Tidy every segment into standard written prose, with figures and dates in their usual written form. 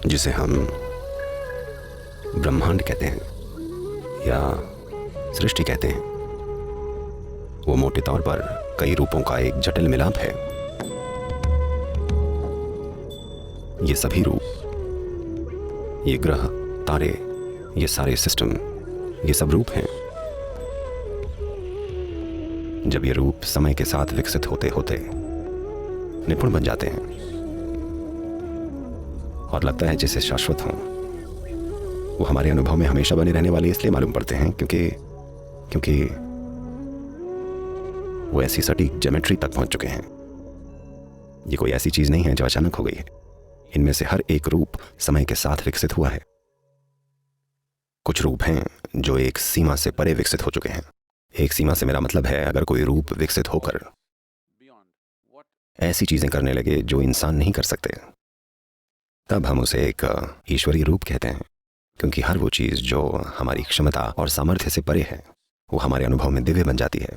जिसे हम ब्रह्मांड कहते हैं या सृष्टि कहते हैं, वो मोटे तौर पर कई रूपों का एक जटिल मिलाप है। ये सभी रूप, ये ग्रह, तारे, ये सारे सिस्टम, ये सब रूप हैं। जब ये रूप समय के साथ विकसित होते होते निपुण बन जाते हैं और लगता है जैसे शाश्वत हों, वो हमारे अनुभव में हमेशा बने रहने वाले इसलिए मालूम पड़ते हैं क्योंकि वो ऐसी सटीक ज्योमेट्री तक पहुंच चुके हैं। ये कोई ऐसी चीज नहीं है जो अचानक हो गई है। इनमें से हर एक रूप समय के साथ विकसित हुआ है। कुछ रूप हैं जो एक सीमा से परे विकसित हो चुके हैं। एक सीमा से मेरा मतलब है, अगर कोई रूप विकसित होकर ऐसी चीजें करने लगे जो इंसान नहीं कर सकते, तब हम उसे एक ईश्वरीय रूप कहते हैं। क्योंकि हर वो चीज जो हमारी क्षमता और सामर्थ्य से परे है, वो हमारे अनुभव में दिव्य बन जाती है।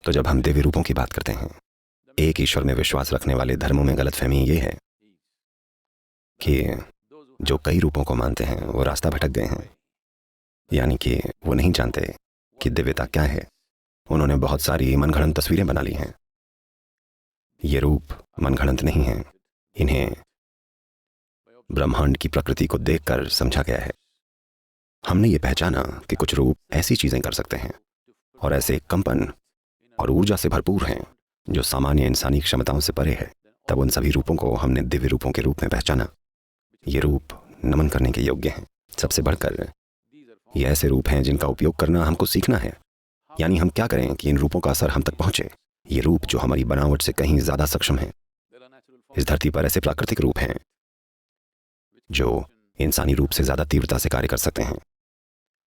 तो जब हम दिव्य रूपों की बात करते हैं, एक ईश्वर में विश्वास रखने वाले धर्मों में गलतफहमी ये है कि जो कई रूपों को मानते हैं वो रास्ता भटक गए हैं। यानी कि वो नहीं जानते कि दिव्यता क्या है। उन्होंने बहुत सारी मनगढ़ंत तस्वीरें बना ली हैं। ये रूप मनगढ़ंत नहीं हैं, इन्हें ब्रह्मांड की प्रकृति को देखकर समझा गया है। हमने ये पहचाना कि कुछ रूप ऐसी चीजें कर सकते हैं और ऐसे कंपन और ऊर्जा से भरपूर हैं जो सामान्य इंसानी क्षमताओं से परे है। तब उन सभी रूपों को हमने दिव्य रूपों के रूप में पहचाना। ये रूप नमन करने के योग्य हैं। सबसे बढ़कर ये ऐसे रूप हैं जिनका उपयोग करना हमको सीखना है। यानी हम क्या करें कि इन रूपों का असर हम तक पहुंचे। ये रूप जो हमारी बनावट से कहीं ज्यादा सक्षम है। इस धरती पर ऐसे प्राकृतिक रूप हैं जो इंसानी रूप से ज्यादा तीव्रता से कार्य कर सकते हैं,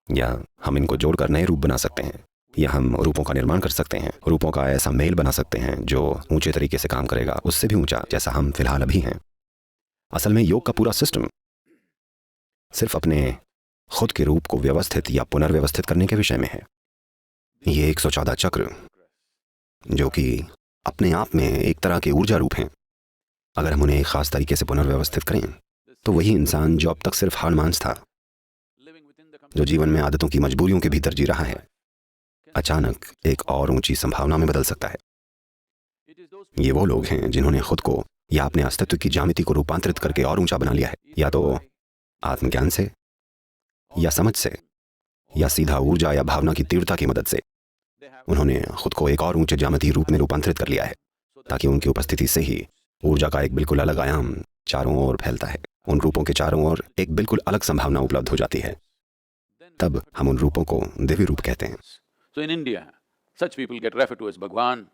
या हम इनको जोड़कर नए रूप बना सकते हैं, या हम रूपों का निर्माण कर सकते हैं। रूपों का ऐसा मेल बना सकते हैं जो ऊंचे तरीके से काम करेगा, उससे भी ऊंचा, जैसा हम फिलहाल अभी हैं। असल में योग का पूरा सिस्टम सिर्फ अपने खुद के रूप को व्यवस्थित या पुनर्व्यवस्थित करने के विषय में है। ये 114 चक्र जो कि अपने आप में एक तरह के ऊर्जा रूप हैं, अगर हम उन्हें एक खास तरीके से पुनर्व्यवस्थित करें तो वही इंसान जो अब तक सिर्फ हाड़ मांस था, जो जीवन में आदतों की मजबूरियों के भीतर जी रहा है, अचानक एक और ऊंची संभावना में बदल सकता है। ये वो लोग हैं जिन्होंने खुद को या अपने अस्तित्व की ज्यामिति को रूपांतरित करके और ऊंचा बना लिया है, या तो आत्मज्ञान से, या समझ से, या सीधा ऊर्जा या भावना की तीव्रता की मदद से। उन्होंने खुद को एक और ऊंचे ज्यामितीय रूप में रूपांतरित कर लिया है, ताकि उनकी उपस्थिति से ही ऊर्जा का एक बिल्कुल अलग आयाम चारों ओर फैलता है। उन रूपों के चारों ओर एक बिल्कुल अलग संभावना उपलब्ध हो जाती है। तब हम उन रूपों को दिव्य रूप कहते हैं। So in India, such people get referred to as Bhagwan,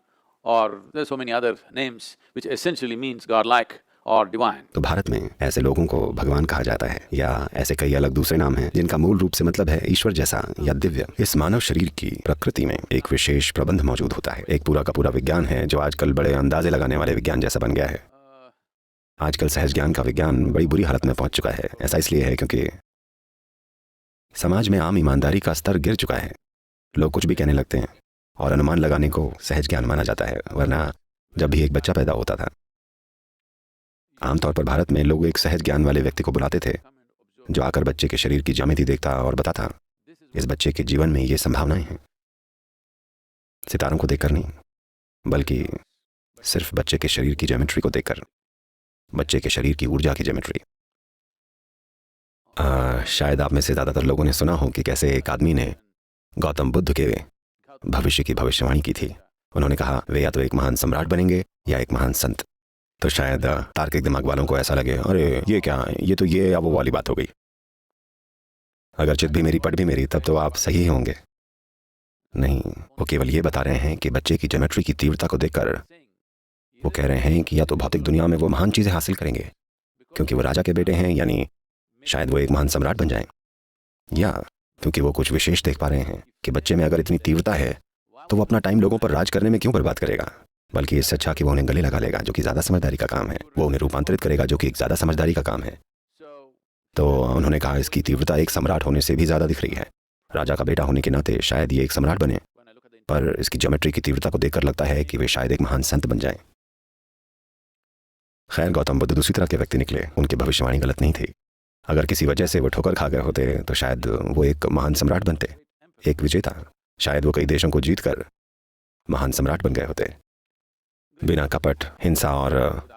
or there's so many other names which essentially means godlike or divine. तो भारत में ऐसे लोगों को भगवान कहा जाता है, या ऐसे कई अलग दूसरे नाम हैं जिनका मूल रूप से मतलब है ईश्वर जैसा या दिव्य। इस मानव शरीर की प्रकृति में एक विशेष प्रबंध मौजूद होता है। एक पूरा का पूरा विज्ञान है जो आजकल बड़े अंदाजे लगाने वाले विज्ञान जैसा बन गया है। आजकल सहज ज्ञान का विज्ञान बड़ी बुरी हालत में पहुंच चुका है। ऐसा इसलिए है क्योंकि समाज में आम ईमानदारी का स्तर गिर चुका है। लोग कुछ भी कहने लगते हैं और अनुमान लगाने को सहज ज्ञान माना जाता है। वरना जब भी एक बच्चा पैदा होता था, आमतौर पर भारत में लोग एक सहज ज्ञान वाले व्यक्ति को बुलाते थे जो आकर बच्चे के शरीर की ज्यामिति देखता और बताता, इस बच्चे के जीवन में ये संभावनाएं हैं। सितारों को देखकर नहीं, बल्कि सिर्फ बच्चे के शरीर की ज्योमेट्री को देखकर, बच्चे के शरीर की ऊर्जा की ज्योमेट्री। शायद आप में से ज्यादातर लोगों ने सुना हो कि कैसे एक आदमी ने गौतम बुद्ध के भविष्य की भविष्यवाणी की थी। उन्होंने कहा वे या तो एक महान सम्राट बनेंगे या एक महान संत। तो शायद तार्किक दिमाग वालों को ऐसा लगे, अरे ये क्या, ये तो ये या वो वाली बात हो गई। अगर चित भी मेरी पट भी मेरी, तब तो आप सही ही होंगे। नहीं, वो केवल ये बता रहे हैं कि बच्चे की ज्योमेट्री की तीव्रता को देखकर वो कह रहे हैं कि या तो भौतिक दुनिया में वो महान चीजें हासिल करेंगे क्योंकि वो राजा के बेटे हैं, यानी शायद वो एक महान सम्राट बन जाएं, या क्योंकि वो कुछ विशेष देख पा रहे हैं कि बच्चे में अगर इतनी तीव्रता है तो वो अपना टाइम लोगों पर राज करने में क्यों बर्बाद करेगा, बल्कि इससे अच्छा कि वो उन्हें गले लगा लेगा, जो कि ज्यादा समझदारी का काम है। वो उन्हें रूपांतरित करेगा, जो कि एक ज्यादा समझदारी का काम है। तो उन्होंने कहा इसकी तीव्रता एक सम्राट होने से भी ज्यादा दिख रही है। राजा का बेटा होने के नाते शायद ये एक सम्राट बने, पर इसकी ज्योमेट्री की तीव्रता को देखकर लगता है कि वे शायद एक महान संत बन जाएं। खैर, गौतम बुद्ध दूसरी तरह के व्यक्ति निकले। उनकी भविष्यवाणी गलत नहीं थी। अगर किसी वजह से वो ठोकर खा गए होते तो शायद वो एक महान सम्राट बनते, एक विजेता। शायद वो कई देशों को जीतकर महान सम्राट बन गए होते, बिना कपट, हिंसा और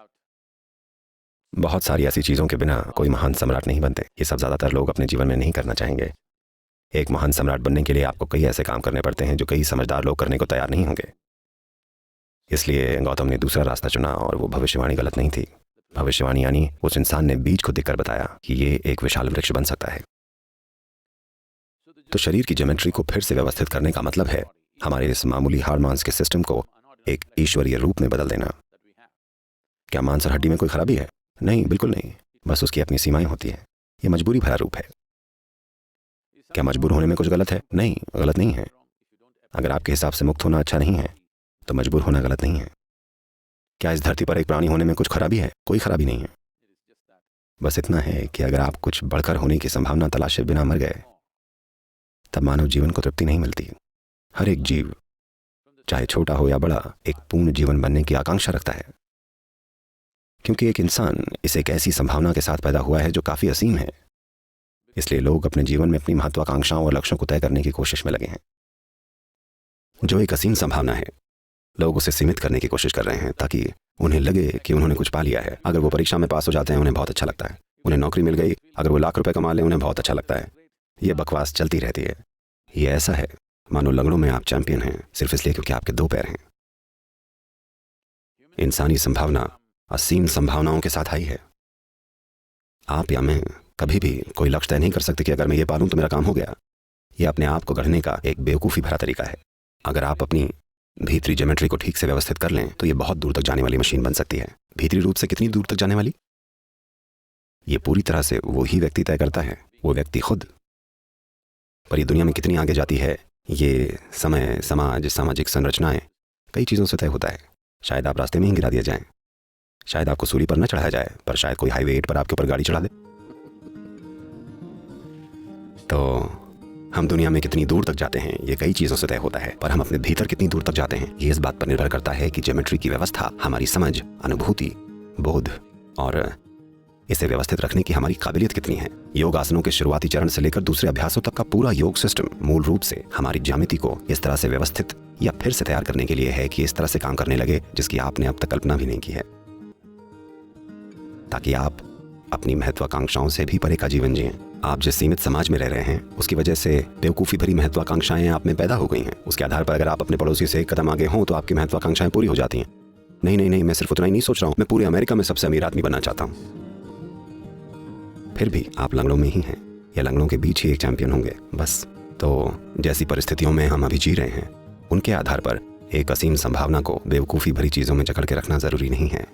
बहुत सारी ऐसी चीज़ों के बिना कोई महान सम्राट नहीं बनते। ये सब ज़्यादातर लोग अपने जीवन में नहीं करना चाहेंगे। एक महान सम्राट बनने के लिए आपको कई ऐसे काम करने पड़ते हैं जो कई समझदार लोग करने को तैयार नहीं होंगे। इसलिए गौतम ने दूसरा रास्ता चुना और वो भविष्यवाणी गलत नहीं थी। भविष्यवाणी यानी उस इंसान ने बीज को देखकर बताया कि ये एक विशाल वृक्ष बन सकता है। तो शरीर की ज्योमेट्री को फिर से व्यवस्थित करने का मतलब है हमारे इस मामूली हाड़ मांस के सिस्टम को एक ईश्वरीय रूप में बदल देना। क्या मांस और हड्डी में कोई खराबी है? नहीं, बिल्कुल नहीं। बस उसकी अपनी सीमाएं होती हैं। ये मजबूरी भरा रूप है। क्या मजबूर होने में कुछ गलत है? नहीं, गलत नहीं है। अगर आपके हिसाब से मुक्त होना अच्छा नहीं है तो मजबूर होना गलत नहीं है। क्या इस धरती पर एक प्राणी होने में कुछ खराबी है? कोई खराबी नहीं है। बस इतना है कि अगर आप कुछ बढ़कर होने की संभावना तलाशे बिना मर गए तब मानव जीवन को तृप्ति नहीं मिलती। हर एक जीव, चाहे छोटा हो या बड़ा, एक पूर्ण जीवन बनने की आकांक्षा रखता है, क्योंकि एक इंसान इस एक ऐसी संभावना के साथ पैदा हुआ है जो काफी असीम है। इसलिए लोग अपने जीवन में अपनी महत्वाकांक्षाओं और लक्ष्यों को तय करने की कोशिश में लगे हैं। जो एक असीम संभावना है, लोग उसे सीमित करने की कोशिश कर रहे हैं ताकि उन्हें लगे कि उन्होंने कुछ पा लिया है। अगर वो परीक्षा में पास हो जाते हैं उन्हें बहुत अच्छा लगता है। उन्हें नौकरी मिल गई, अगर वो लाख रुपए कमा लें उन्हें बहुत अच्छा लगता है। ये बकवास चलती रहती है। ये ऐसा है मानो लंगड़ों में आप चैंपियन हैं सिर्फ इसलिए क्योंकि आपके 2 पैर हैं। इंसानी संभावना असीम संभावनाओं के साथ आई है। आप या मैं कभी भी कोई लक्ष्य तय नहीं कर सकते कि अगर मैं ये पालूं तो मेरा काम हो गया। यह अपने आप को गढ़ने का एक बेवकूफ़ी भरा तरीका है। अगर आप अपनी भीतरी ज्योमेट्री को ठीक से व्यवस्थित कर लें तो ये बहुत दूर तक जाने वाली मशीन बन सकती है। भीतरी रूप से कितनी दूर तक जाने वाली, ये पूरी तरह से वो ही व्यक्ति तय करता है, वो व्यक्ति खुद। पर ये दुनिया में कितनी आगे जाती है, ये समय, समाज, सामाजिक संरचनाएं, कई चीज़ों से तय होता है। शायद आप रास्ते में ही गिरा दिया जाए, शायद आपको सूली पर न चढ़ाया जाए, पर शायद कोई हाईवे 8 पर आपके ऊपर गाड़ी चढ़ा दे। तो हम दुनिया में कितनी दूर तक जाते हैं ये कई चीज़ों से तय होता है, पर हम अपने भीतर कितनी दूर तक जाते हैं ये इस बात पर निर्भर करता है कि ज्योमेट्री की व्यवस्था हमारी समझ, अनुभूति, बोध और इसे व्यवस्थित रखने की हमारी काबिलियत कितनी है। योग आसनों के शुरुआती चरण से लेकर दूसरे अभ्यासों तक का पूरा योग सिस्टम मूल रूप से हमारी ज्यामिति को इस तरह से व्यवस्थित या फिर से तैयार करने के लिए है कि इस तरह से काम करने लगे जिसकी आपने अब तक कल्पना भी नहीं की है, ताकि आप अपनी महत्वाकांक्षाओं से भी परे का जीवन जिएं। आप जिस सीमित समाज में रह रहे हैं उसकी वजह से बेवकूफ़ी भरी महत्वाकांक्षाएं आप में पैदा हो गई हैं। उसके आधार पर अगर आप अपने पड़ोसी से एक कदम आगे हों तो आपकी महत्वाकांक्षाएं पूरी हो जाती हैं। नहीं नहीं नहीं, मैं सिर्फ उतना ही नहीं सोच रहा हूं, मैं पूरे अमेरिका में सबसे अमीर आदमी बनना चाहता हूं। फिर भी आप लंगड़ों में ही हैं या लंगड़ों के बीच ही एक चैंपियन होंगे बस। तो जैसी परिस्थितियों में हम अभी जी रहे हैं उनके आधार पर एक असीम संभावना को बेवकूफ़ी भरी चीज़ों में जकड़ के रखना ज़रूरी नहीं है।